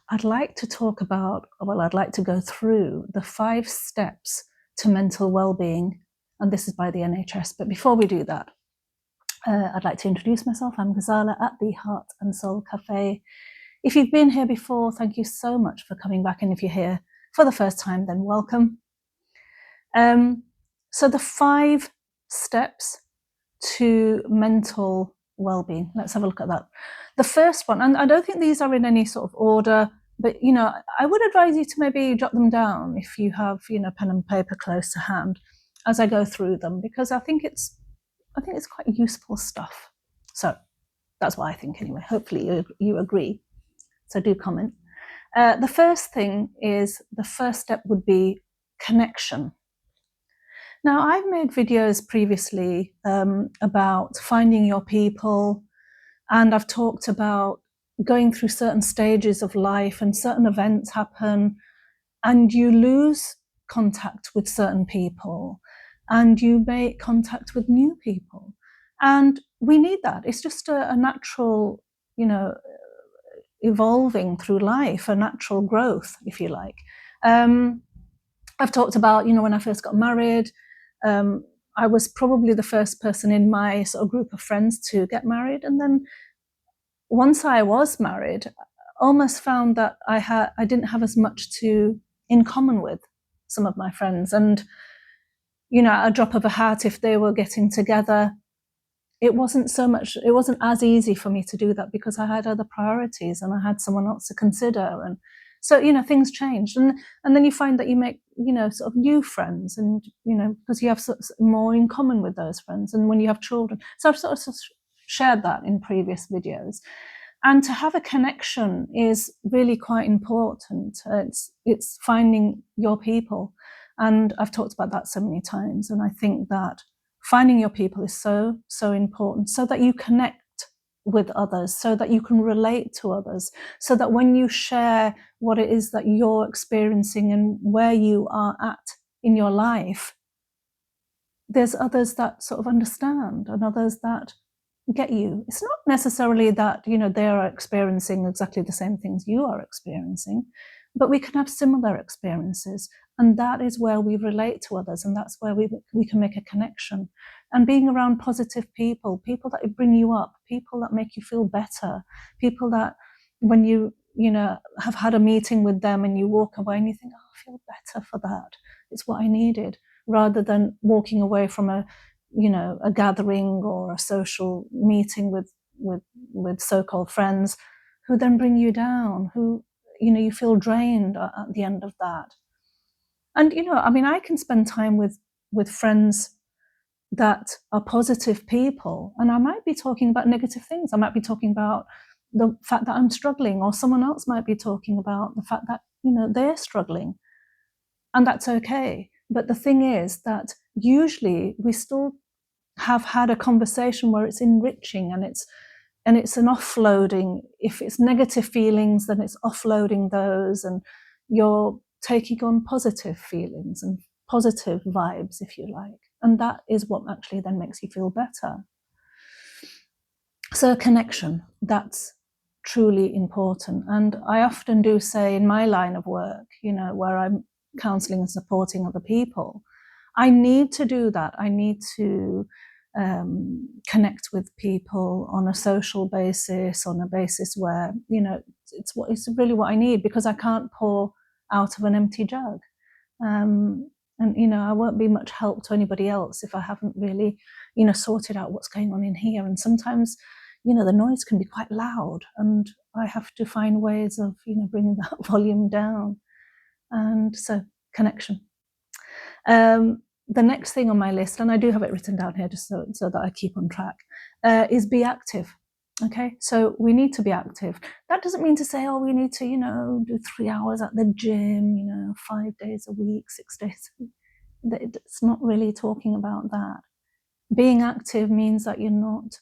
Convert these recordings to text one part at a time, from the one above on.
I'd like to talk about, I'd like to go through the 5 steps to mental well-being, and this is by the NHS. But before we do that, I'd like to introduce myself. I'm Ghazala at the Heart and Soul Cafe. If you've been here before, thank you so much for coming back, and if you're here for the first time, then welcome. So the 5 steps to mental well-being. Let's have a look at that. The first one, and I don't think these are in any sort of order, but I would advise you to maybe jot them down if you have pen and paper close to hand as I go through them, because I think it's quite useful stuff. So that's what I think anyway. Hopefully you agree. So do comment. The first thing is, the first step would be connection. Now, I've made videos previously about finding your people, and I've talked about going through certain stages of life and certain events happen and you lose contact with certain people and you make contact with new people. And we need that. It's just a natural, evolving through life, a natural growth, if you like. I've talked about, when I first got married, I was probably the first person in my sort of group of friends to get married. And then once I was married, I almost found that I didn't have as much in common with some of my friends. And, at a drop of a hat, if they were getting together, it wasn't as easy for me to do that because I had other priorities and I had someone else to consider. And so, things changed. And then you find that you make, sort of new friends and, because you have more in common with those friends. And when you have children, so I've sort of shared that in previous videos. And to have a connection is really quite important. It's finding your people. And I've talked about that so many times. And I think that finding your people is so, so important, so that you connect with others, so that you can relate to others, so that when you share what it is that you're experiencing and where you are at in your life, there's others that sort of understand and others that get you. It's not necessarily that, they are experiencing exactly the same things you are experiencing, but we can have similar experiences. And that is where we relate to others, and that's where we can make a connection. And being around positive people that bring you up, people that make you feel better, people that when you have had a meeting with them and you walk away and you think, oh, I feel better for that. It's what I needed, rather than walking away from a gathering or a social meeting with so-called friends who then bring you down, who, you feel drained at the end of that. And, I can spend time with friends that are positive people, and I might be talking about negative things. I might be talking about the fact that I'm struggling, or someone else might be talking about the fact that, they're struggling. And that's okay. But the thing is that usually we still have had a conversation where it's enriching and it's an offloading. If it's negative feelings, then it's offloading those, and you're taking on positive feelings and positive vibes, if you like. And that is what actually then makes you feel better. So connection, that's truly important. And I often do say in my line of work, where I'm counselling and supporting other people, I need to do that. I need to connect with people on a social basis, on a basis where, it's really what I need, because I can't pour out of an empty jug. And, I won't be much help to anybody else if I haven't really, sorted out what's going on in here. And sometimes, the noise can be quite loud, and I have to find ways of, bringing that volume down. And so connection. The next thing on my list, and I do have it written down here just so that I keep on track, is be active. Okay, so we need to be active. That doesn't mean to say, oh, we need to, do 3 hours at the gym, 5 days a week, 6 days a week. It's not really talking about that. Being active means that you're not,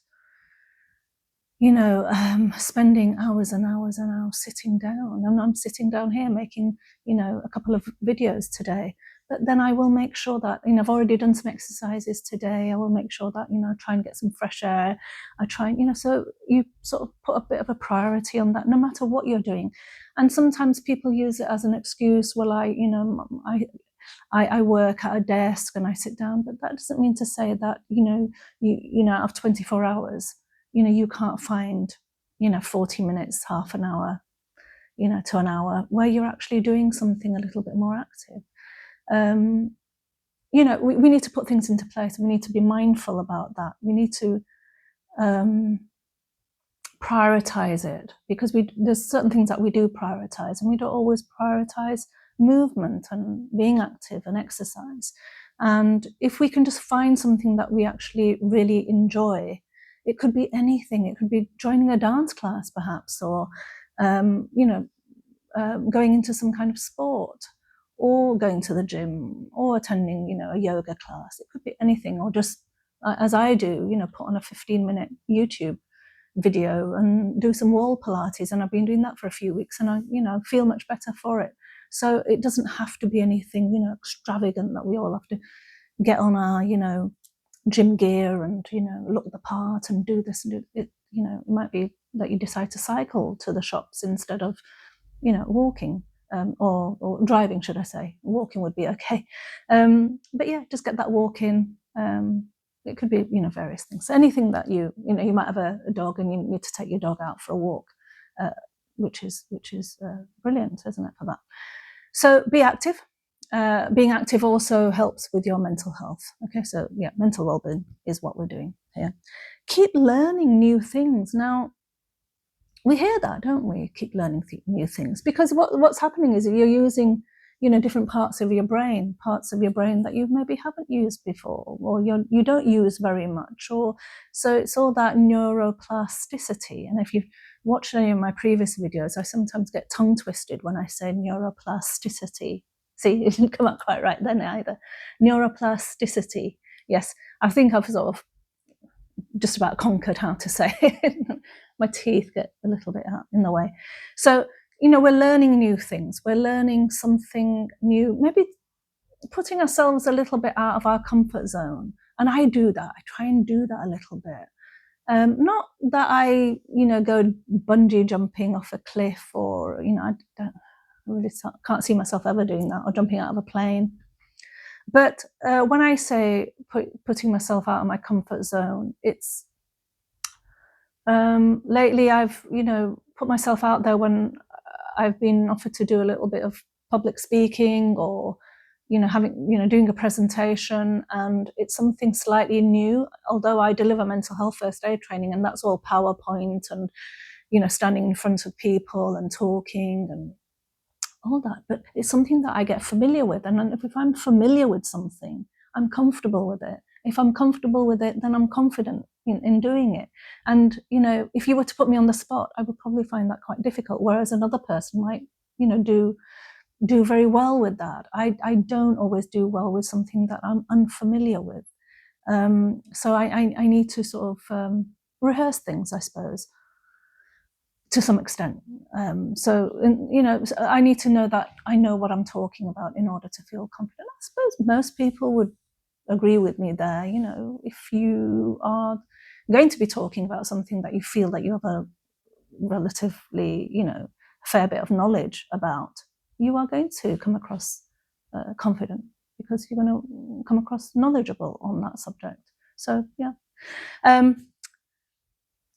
spending hours and hours and hours sitting down. And I'm sitting down here making, a couple of videos today. but then I will make sure that, I've already done some exercises today. I will make sure that, I try and get some fresh air. I try and, so you sort of put a bit of a priority on that, no matter what you're doing. And sometimes people use it as an excuse. Well, I work at a desk and I sit down, but that doesn't mean to say that, out of 24 hours, you can't find, 40 minutes, half an hour, to an hour where you're actually doing something a little bit more active. We need to put things into place. We need to be mindful about that. We need to prioritize it, because there's certain things that we do prioritize, and we don't always prioritize movement and being active and exercise. And if we can just find something that we actually really enjoy, it could be anything. It could be joining a dance class, perhaps, or going into some kind of sport, or going to the gym, or attending, a yoga class. It could be anything, or just, as I do, put on a 15-minute YouTube video and do some wall Pilates. And I've been doing that for a few weeks, and I, feel much better for it. So it doesn't have to be anything, extravagant that we all have to get on our, gym gear and, look the part and do this and do it. It might be that you decide to cycle to the shops instead of, walking, or driving, should I say. Walking would be okay. But yeah, just get that walk in. It could be, various things. So anything that you might have a dog and you need to take your dog out for a walk, which is brilliant, isn't it, for that? So be active. Being active also helps with your mental health. Okay, so yeah, mental well-being is what we're doing here. Keep learning new things. Now, we hear that, don't we? Keep learning new things, because what's happening is you're using, different parts of your brain that you maybe haven't used before, or you don't use very much, or so it's all that neuroplasticity. And if you've watched any of my previous videos, I sometimes get tongue twisted when I say neuroplasticity. See, it didn't come out quite right then either. Neuroplasticity. Yes, I think I've sort of just about conquered how to say it. My teeth get a little bit in the way. So, we're learning new things. We're learning something new, maybe putting ourselves a little bit out of our comfort zone. And I do that. I try and do that a little bit. Not that I, go bungee jumping off a cliff, or, I really can't see myself ever doing that, or jumping out of a plane. But when I say putting myself out of my comfort zone, it's lately I've, put myself out there when I've been offered to do a little bit of public speaking, or, doing a presentation, and it's something slightly new. Although I deliver mental health first aid training, and that's all PowerPoint and, standing in front of people and talking and all that, but it's something that I get familiar with. And if I'm familiar with something, I'm comfortable with it. If I'm comfortable with it, then I'm confident in doing it. And, if you were to put me on the spot, I would probably find that quite difficult, whereas another person might, do very well with that. I don't always do well with something that I'm unfamiliar with. So I need to sort of rehearse things, I suppose, to some extent. So I need to know that I know what I'm talking about in order to feel confident. I suppose most people would agree with me there. If you are going to be talking about something that you feel that you have a relatively, fair bit of knowledge about, you are going to come across confident, because you're going to come across knowledgeable on that subject. So yeah.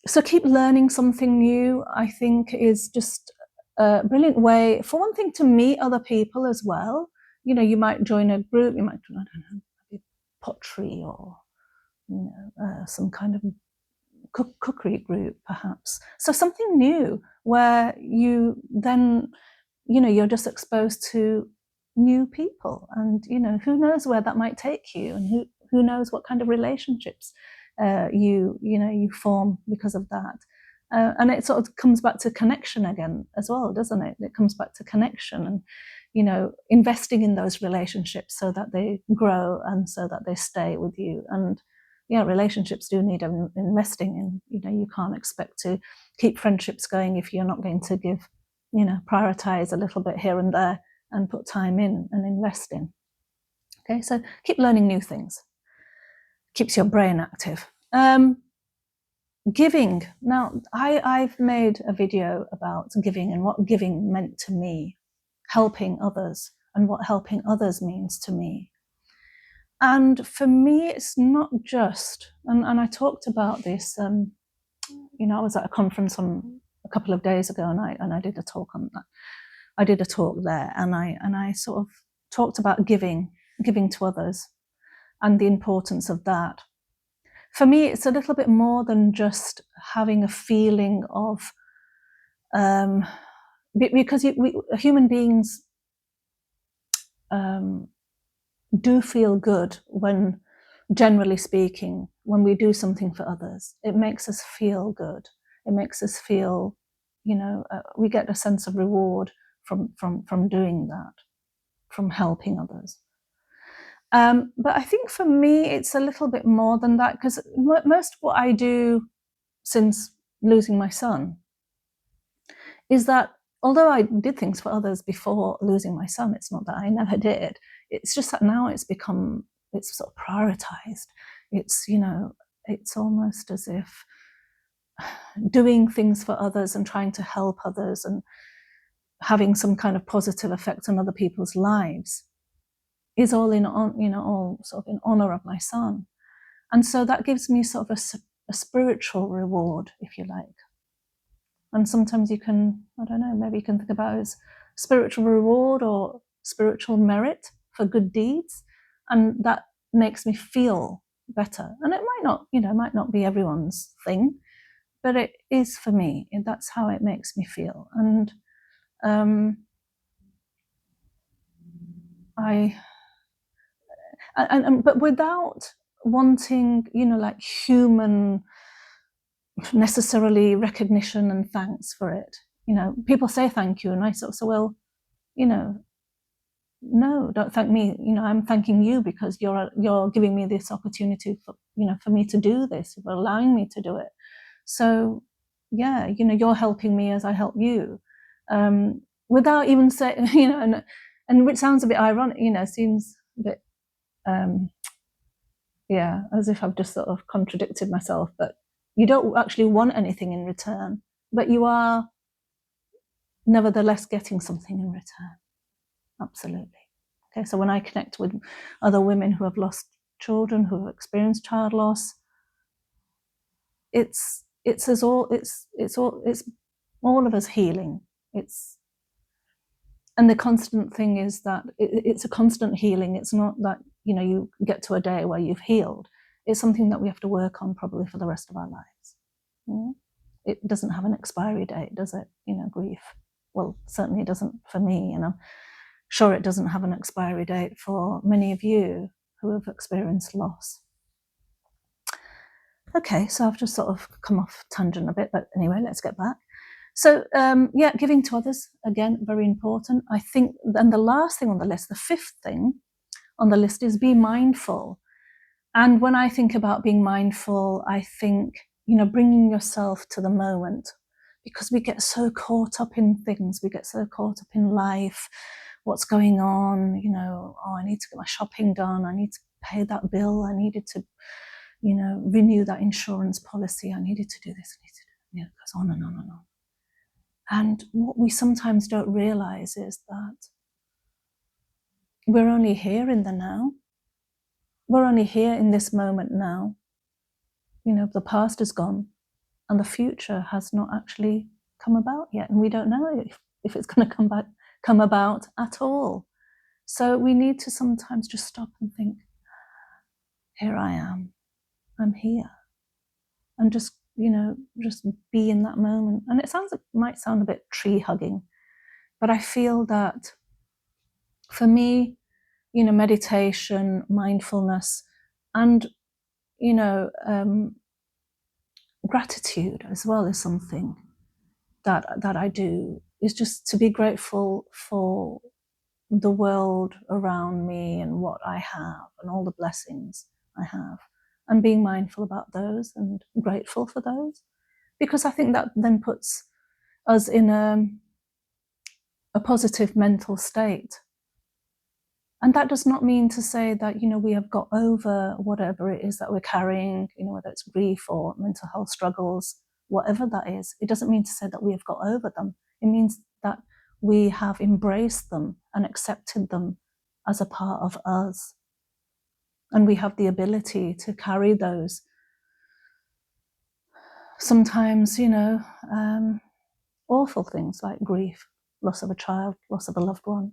So keep learning something new, I think, is just a brilliant way, for one thing, to meet other people as well. You might join a group, you might, I don't know, maybe pottery, or, some kind of cookery group, perhaps. So something new where you then, you're just exposed to new people, and, who knows where that might take you, and who knows what kind of relationships you form because of that. And it sort of comes back to connection again as well, doesn't it? It comes back to connection and, investing in those relationships so that they grow and so that they stay with you. And yeah, relationships do need investing in. You can't expect to keep friendships going if you're not going to prioritize a little bit here and there and put time in and invest in. Okay, so keep learning new things. Keeps your brain active. Giving. Now, I've made a video about giving and what giving meant to me, helping others, and what helping others means to me. And for me, it's not just, and I talked about this, I was at a conference a couple of days ago, and I did a talk on that. I did a talk there, and I sort of talked about giving to others and the importance of that. For me, it's a little bit more than just having a feeling of, because human beings do feel good when, generally speaking, when we do something for others. It makes us feel good. It makes us feel, we get a sense of reward from doing that, from helping others. But I think for me, it's a little bit more than that, because most of what I do since losing my son is that although I did things for others before losing my son, it's not that I never did. It's just that now it's sort of prioritized. It's, it's almost as if doing things for others and trying to help others and having some kind of positive effect on other people's lives is all all sort of in honor of my son. And so that gives me sort of a spiritual reward, if you like. And sometimes you can, I don't know, maybe you can think about it as spiritual reward or spiritual merit for good deeds. And that makes me feel better. And it might not be everyone's thing, but it is for me. And that's how it makes me feel. And but without wanting, like human necessarily recognition and thanks for it. People say thank you, and I sort of say, well, no, don't thank me. I'm thanking you because you're giving me this opportunity for me to do this, for allowing me to do it. So, yeah, you're helping me as I help you, without even saying, and which sounds a bit ironic, seems a bit, as if I've just sort of contradicted myself, but you don't actually want anything in return, but you are nevertheless getting something in return. Absolutely. Okay, so when I connect with other women who have lost children, who have experienced child loss, it's all of us healing. And the constant thing is that it's a constant healing. It's not that you get to a day where you've healed. It's something that we have to work on probably for the rest of our lives. Yeah? It doesn't have an expiry date, does it? Grief. Well, certainly it doesn't for me, and I'm sure it doesn't have an expiry date for many of you who have experienced loss. Okay, so I've just sort of come off tangent a bit, but anyway, let's get back. So, giving to others, again, very important. I think, and the last thing on the list, the fifth thing on the list is be mindful. And when I think about being mindful, I think, bringing yourself to the moment, because we get so caught up in things. We get so caught up in life, what's going on, I need to get my shopping done. I need to pay that bill. I needed to, renew that insurance policy. I needed to do this. It goes on and on and on. And what we sometimes don't realize is that we're only here in the now. We're only here in this moment now. The past is gone and the future has not actually come about yet. And we don't know if it's going to come about at all. So we need to sometimes just stop and think, here I am, I'm here. And just be in that moment. And it might sound a bit tree hugging, but I feel that for me, meditation, mindfulness, and, gratitude as well is something that I do, is just to be grateful for the world around me and what I have and all the blessings I have, and being mindful about those and grateful for those, because I think that then puts us in a positive mental state. And that does not mean to say that, you know, we have got over whatever it is that we're carrying, you know, whether it's grief or mental health struggles, whatever that is. It doesn't mean to say that we have got over them. It means that we have embraced them and accepted them as a part of us. And we have the ability to carry those. Sometimes, you know, awful things like grief, loss of a child, loss of a loved one,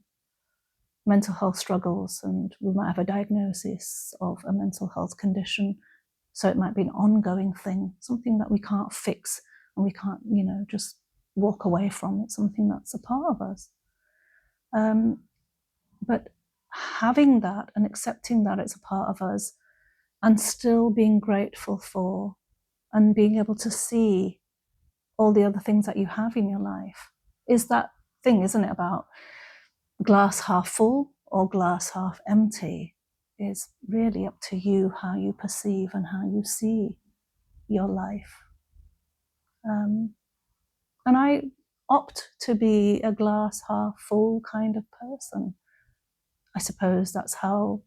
mental health struggles, and we might have a diagnosis of a mental health condition. So it might be an ongoing thing, something that we can't fix and we can't, you know, just walk away from. It's something that's a part of us. But having that and accepting that it's a part of us and still being grateful for and being able to see all the other things that you have in your life is that thing, isn't it, about glass half full or glass half empty? Is really up to you how you perceive and how you see your life. And I opt to be a glass half full kind of person. I suppose that's how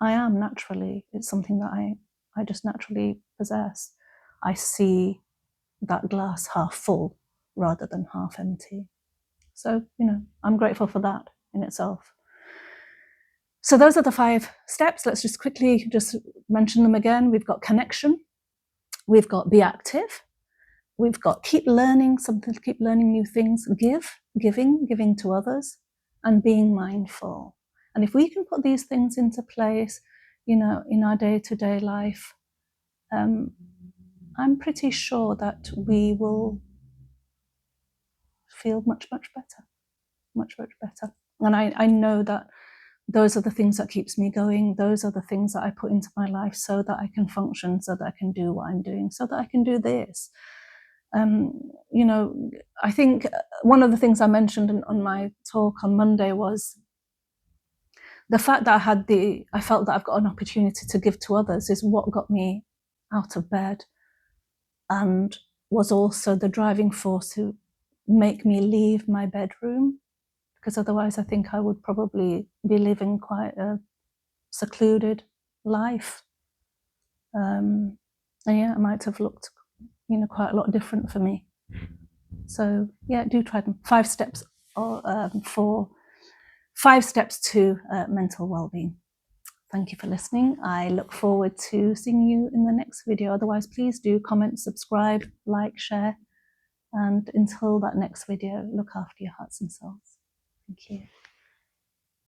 I am naturally. It's something that I just naturally possess. I see that glass half full rather than half empty. So, you know, I'm grateful for that in itself. So those are the 5 steps. Let's just quickly just mention them again. We've got connection. We've got be active. We've got keep learning something, keep learning new things. Giving to others, and being mindful. And if we can put these things into place, you know, in our day-to-day life, I'm pretty sure that we will feel much, much better, much, much better. And I know that those are the things that keeps me going. Those are the things that I put into my life so that I can function, so that I can do what I'm doing, so that I can do this. You know, I think one of the things I mentioned on my talk on Monday was the fact that I felt that I've got an opportunity to give to others is what got me out of bed, and was also the driving force to make me leave my bedroom, because otherwise I think I would probably be living quite a secluded life. And yeah, it might have looked, you know, quite a lot different for me. So yeah, do try them. 5 steps for 5 steps to mental well-being. Thank you for listening. I look forward to seeing you in the next video. Otherwise, please do comment, subscribe, like, share. And until that next video, look after your hearts and souls. Thank you.